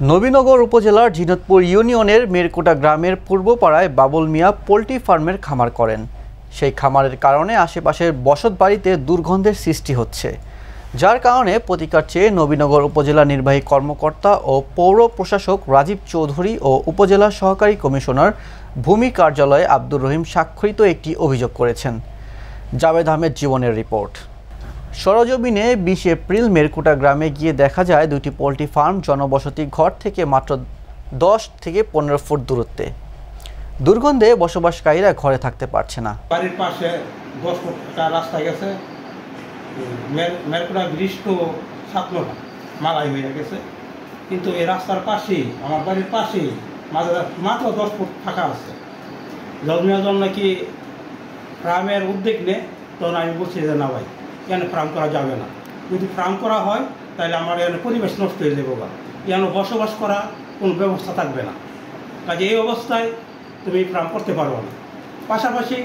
নবীনগর উপজেলার ঝিনতপুর ইউনিয়নের মেরকুটা গ্রামের পূর্বপাড়ায় বাবুল মিয়া পোল্ট্রি ফার্মের খামার করেন। সেই খামারের কারণে আশেপাশের বসতবাড়িতে দুর্গন্ধের সৃষ্টি হচ্ছে, যার কারণে প্রতিকার চেয়ে নবীনগর উপজেলা নির্বাহী কর্মকর্তা ও পৌর প্রশাসক রাজীব চৌধুরী ও উপজেলা সহকারী কমিশনার ভূমি কার্যালয়ে আব্দুর রহিম স্বাক্ষরিত একটি অভিযোগ করেছেন। জাভেদ আহমেদ জীবনের রিপোর্ট। সরজমিনে 20 এপ্রিল মেরকুটা গ্রামে গিয়ে দেখা যায় দুটি পোল্ট্রি ফার্ম জনবসতি ঘর থেকে মাত্র 10 থেকে 15 ফুট দূরত্বে। দুর্গন্ধে বসবাসকারীরা ঘরে থাকতে পারছে না। বাড়ির পাশে 10 ফুট রাস্তা গেছে, মেরকুটা ব্রিজ তো 7 নম্বর মালাই হয়ে গেছে, কিন্তু এই রাস্তার পাশেই আমার বাড়ির পাশেই মাত্র 10 ফুট ফাঁকা আছে। জন্মের জন্য কি ফার্মের উদ্যোগ নেই, তখন আমি বলছি যে না ভাই, এখানে ফার্ম করা যাবে না। যদি ফার্ম করা হয় তাহলে আমার এখানে পরিবেশ নষ্ট হয়ে যাবে বা এখানে বসবাস করা কোনো ব্যবস্থা থাকবে না। কাজে এই অবস্থায় তুমি ফার্ম করতে পারবো না। পাশাপাশি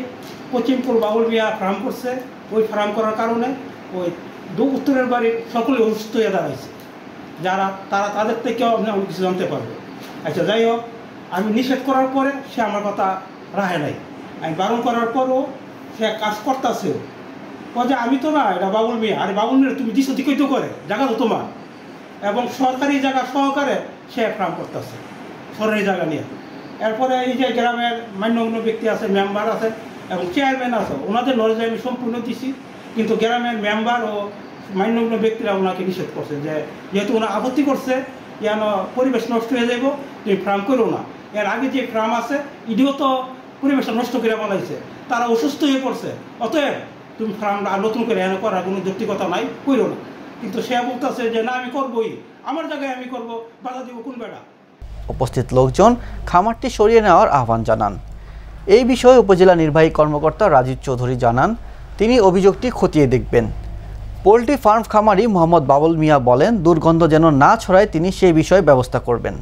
পশ্চিমপুর বাবুল মিয়া ফার্ম করছে, ওই ফার্ম করার কারণে ওই উত্তরের বাড়ির সকলে অসুস্থ হয়ে দাঁড়াইছে, যারা তাদের থেকেও আপনি অনেক কিছু জানতে পারবে। আচ্ছা, যাই হোক, আমি নিষেধ করার পরে সে আমার কথা রাখে নাই। আমি বারণ করার পরও সে কাজ করতেছেও, যে আমি তো না, এটা বাবুল মিয়া। আরে বাবুল মিয়া, তুমি দিশো দিকেই তো করে, জায়গা তো তোমার, এবং সরকারি জায়গা সহকারে সে ফার্ম করতেছে সরকারি জায়গা নিয়ে। এরপরে এই যে গ্রামের মান্যগণ্য ব্যক্তি আছে, মেম্বার আছে এবং চেয়ারম্যান আছে, ওনাদের নলেজে আমি সম্পূর্ণ দিছি, কিন্তু গ্রামের মেম্বার ও মান্যগণ্য ব্যক্তিরা ওনাকে নিষেধ করছে যে যেহেতু ওনা আপত্তি করছে, যেন পরিবেশ নষ্ট হয়ে যাব, তুমি ফার্ম করো না। এর আগে যে ফার্ম আছে এটিও তো পরিবেশটা নষ্ট করে বলাইছে, তারা অসুস্থ হয়ে পড়ছে, অতএব তুমি ফার্ম নতুন করে এনে করার কোনো যৌক্তিকতা নাই, করো না। কিন্তু সে বলতেছে যে না, আমি করবোই, আমার জায়গায় আমি করবো, বাধা দিব কোন বেড়া। উপস্থিত লোকজন খামারটি সরিয়ে নেওয়ার আহ্বান জানান। এই বিষয়ে উপজেলা নির্বাহী কর্মকর্তা রাজীব চৌধুরী জানান, তিনি অভিযোগটি খতিয়ে দেখবেন। পোল্ট্রি ফার্ম খামারি মোহাম্মদ বাবুল মিয়া বলেন, দুর্গন্ধ যেন না ছড়ায় তিনি সেই বিষয়ে ব্যবস্থা করবেন।